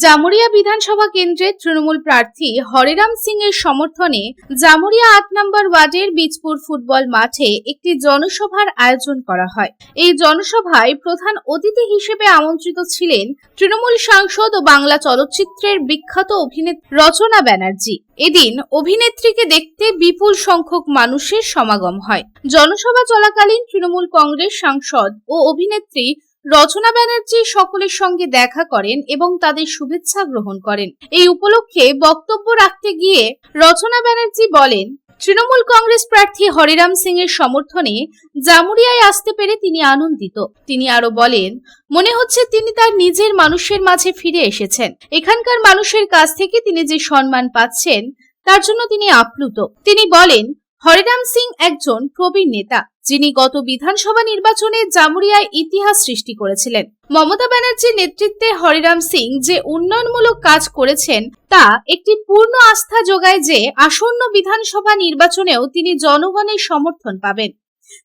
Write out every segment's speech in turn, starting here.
জামুরিয়া বিধানসভা কেন্দ্রের তৃণমূল প্রার্থী হরিরাম সিং এর সমর্থনে জামুরিয়া ৮ নম্বর ওয়ার্ডের বীজপুর ফুটবল মাঠে একটি জনসভার আয়োজন করা হয়। এই জনসভায় প্রধান অতিথি হিসেবে আমন্ত্রিত ছিলেন তৃণমূল সাংসদ ও বাংলা চলচ্চিত্রের বিখ্যাত অভিনেত্রী রচনা ব্যানার্জি। এদিন অভিনেত্রীকে দেখতে বিপুল সংখ্যক মানুষের সমাগম হয়। জনসভা চলাকালীন তৃণমূল কংগ্রেস সাংসদ ও অভিনেত্রী রচনা ব্যানার্জি সকলের সঙ্গে দেখা করেন এবং তাদের শুভেচ্ছা গ্রহণ করেন। এই উপলক্ষে বক্তব্য রাখতে গিয়ে রচনা ব্যানার্জি বলেন, তৃণমূল কংগ্রেস প্রার্থী হরিরাম সিং এর সমর্থনে জামুরিয়ায় আসতে পেরে তিনি আনন্দিত। তিনি আরো বলেন, মনে হচ্ছে তিনি তার নিজের মানুষের মাঝে ফিরে এসেছেন। এখানকার মানুষের কাছ থেকে তিনি যে সম্মান পাচ্ছেন তার জন্য তিনি আপ্লুত। তিনি বলেন, হরিরাম সিং একজন প্রবীণ নেতা, যিনি গত বিধানসভা নির্বাচনে জামুরিয়ায় ইতিহাস সৃষ্টি করেছিলেন। মমতা ব্যানার্জির নেতৃত্বে হরিরাম সিং যে উন্নয়নমূলক কাজ করেছেন তা একটি পূর্ণ আস্থা যোগায় যে আসন্ন বিধানসভা নির্বাচনেও তিনি জনগণের সমর্থন পাবেন।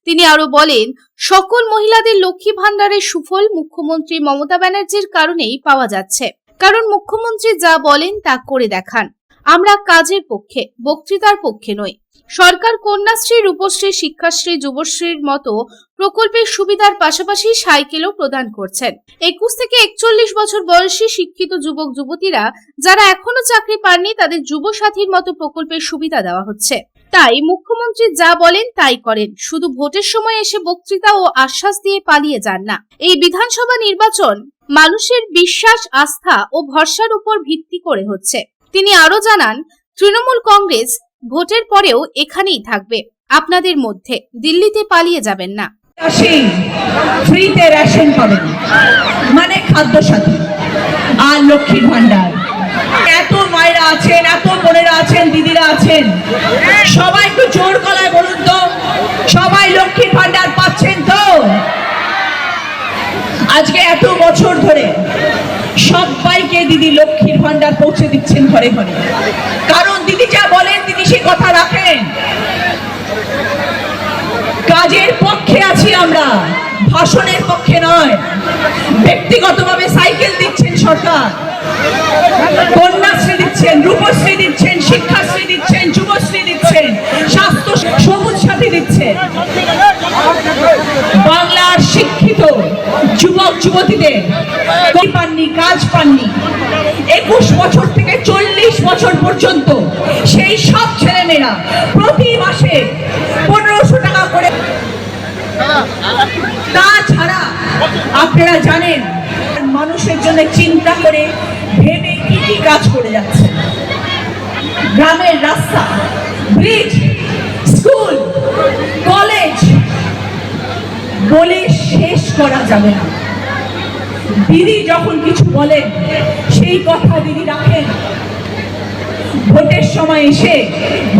তিনি আরো বলেন, সকল মহিলাদের লক্ষ্মী ভান্ডারের সুফল মুখ্যমন্ত্রী মমতা ব্যানার্জির কারণেই পাওয়া যাচ্ছে, কারণ মুখ্যমন্ত্রী যা বলেন তা করে দেখান। আমরা কাজের পক্ষে, বক্তৃতার পক্ষে নই। সরকার কন্যাশ্রী, রূপশ্রী, শিক্ষাশ্রী, যুবশ্রীর মতো প্রকল্পের সুবিধার পাশাপাশি সাইকেলও প্রদান করছেন। 21 থেকে 41 বছর বয়সী শিক্ষিত যুবক যুবতীরা যারা এখনো চাকরি পাননি তাদের যুব সাথীর মতো প্রকল্পের সুবিধা দেওয়া হচ্ছে। তাই মুখ্যমন্ত্রী যা বলেন তাই করেন, শুধু ভোটের সময় এসে বক্তৃতা ও আশ্বাস দিয়ে পালিয়ে যান না। এই বিধানসভা নির্বাচন মানুষের বিশ্বাস, আস্থা ও ভরসার উপর ভিত্তি করে হচ্ছে। তিনি আরো জানান, তৃণমূল কংগ্রেস ভোটের পরেও এখানেই থাকবে, আপনাদের মধ্যে, দিল্লিতে পালিয়ে যাবেন না। ফ্রিতে রেশন পাবেন, মানে খাদ্য সাথী আর লক্ষ্মীর ভান্ডার। এত মায়েরা আছেন, এত বোনেরা আছেন, দিদিরা আছেন, সবাই একটু জোর গলায় বলুন তো, সবাই লক্ষ্মীর ভান্ডার পাচ্ছেন তো? আজকে এত বছর ধরে সবাইকে দিদি লক্ষ্মীর ভান্ডার পৌঁছে দিচ্ছেন ঘরে ঘরে, কারণ দিদি যা বলেন তিনি সে কথা রাখেন। কাজের পক্ষে আছি আমরা, ভাষণের পক্ষে নয়। ব্যক্তিগতভাবে সাইকেল দিচ্ছেন সরকার, কন্যাশ্রী দিচ্ছেন, রূপশ্রী দিচ্ছেন, শিক্ষাশ্রী দিচ্ছেন, যুবশ্রী দিচ্ছেন, স্বাস্থ্য সবুজ সাথী দিচ্ছেন। বাংলার শিক্ষিত যুবক যুবতীদের পাননি, কাজ পাননি। 21 বছর থেকে 40 বছর পর্যন্ত সেই সব ছেলেমেয়েরা প্রতি মাসে 1500 টাকা করে। তাছাড়া আপনারা জানেন মানুষের জন্য চিন্তা করে ভেবে কি কি কাজ করে যাচ্ছে। গ্রামের রাস্তা, ব্রিজ, স্কুল, কলেজ বলে শেষ করা যাবে না। দিদি যখন কিছু বলেন সেই কথা দিদি রাখেন। ভোটের সময় এসে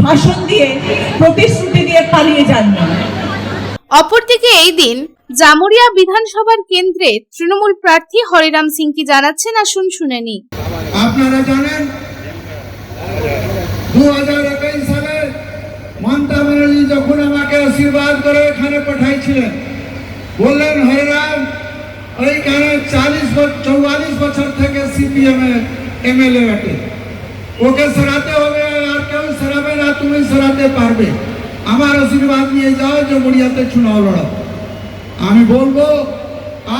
ভাষণ দিয়ে, প্রতিশ্রুতি দিয়ে পালিয়ে যান না। অপরদিকে এই দিন জামুরিয়া বিধানসভার কেন্দ্রে তৃণমূল প্রার্থী হরিরাম সিং কি জানাচ্ছেন, আসুন শুনে নি। আপনারা জানেন 2021 সালে মমতা ব্যানার্জি যখন আমাকে আশীর্বাদ করে এখানে পাঠাইছিলেন, বললেন হরিরাম ওইখানে 44 বছর থেকে সিপিএম এমএলএ আছে, ওকে সরাতে হবে, আর কেউ সরাবে না, তুমি সরাতে পারবে, আমার আশীর্বাদ নিয়ে যাও, জামুরিয়াতে চুনাव লড়াও। আমি বলবো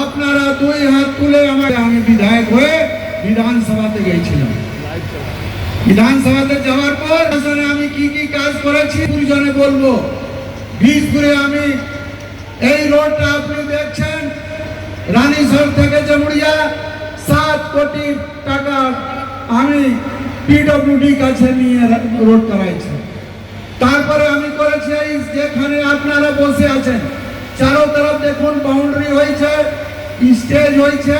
আপনারা 2 হাত তুলে আমাকে। আমি বিধায়ক হয়ে বিধানসভাতে গিয়েছিলাম। বিধানসভাতে যাওয়ার পর আমি কি কি কাজ করেছি দুজনে বলবো। বীজপুরে আমি এই রোডটা আপনি দেখছেন, রানীশহর থেকে জামুরিয়া 7 কোটি টাকা আমি পিডব্লিউডি কাছে নিয়ে রোড করাইছি। তারপরে আমি করেছি যেখানে আপনারা বসে আছেন চারো তরফ দেখুন বাউন্ডারি হয়েছে, স্টেজ হয়েছে,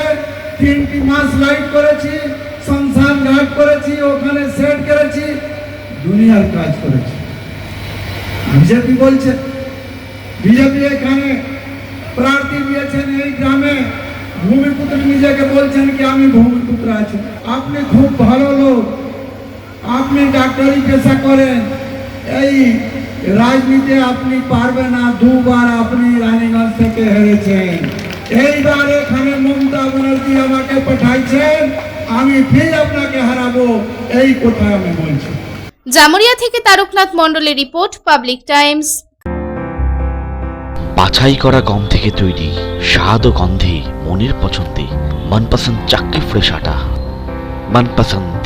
3টি মাস লাইট করেছি, শ্মশান ঘাট করেছি, ওখানে সেট করেছি, দুনিয়ার কাজ করেছি। বিজেপি বলছে, বিজেপি এখানে প্রার্থী দিয়েছেন এই গ্রামে ভূমিপুত্র, নিজেকে বলছেন কি আমি ভূমিপুত্র আছি। আপনি খুব ভালো লোক, আপনি ডাক্তারি পেশা করেন, এই রাজনীতি আপনি পারবেন না, 2 বার আপনি রানীগঞ্জ থেকে হেরেছেন। এইবার এখানে মমতা ব্যানার্জি আমাকে পাঠাইছেন আমি ফের আপনাকে হারাবো, এই কথা আমি বলছি। জামুরিয়া থেকে তারকনাথ মণ্ডলের রিপোর্ট, পাবলিক টাইমস। বাছাই করা গম থেকে তৈরি স্বাদ ও গন্ধে মনের পছন্দে मनपसंद चक्की फ्रेश आटा, मनपसंद।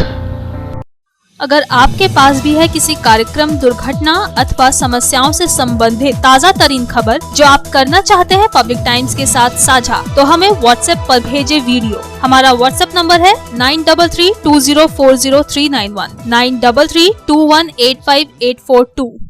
अगर आपके पास भी है किसी कार्यक्रम, दुर्घटना अथवा समस्याओं से संबंधित ताज़ा तरीन खबर जो आप करना चाहते हैं पब्लिक टाइम्स के साथ साझा, तो हमें व्हाट्सएप पर भेजे वीडियो। हमारा व्हाट्सएप नंबर है 9332040391, 9332185842।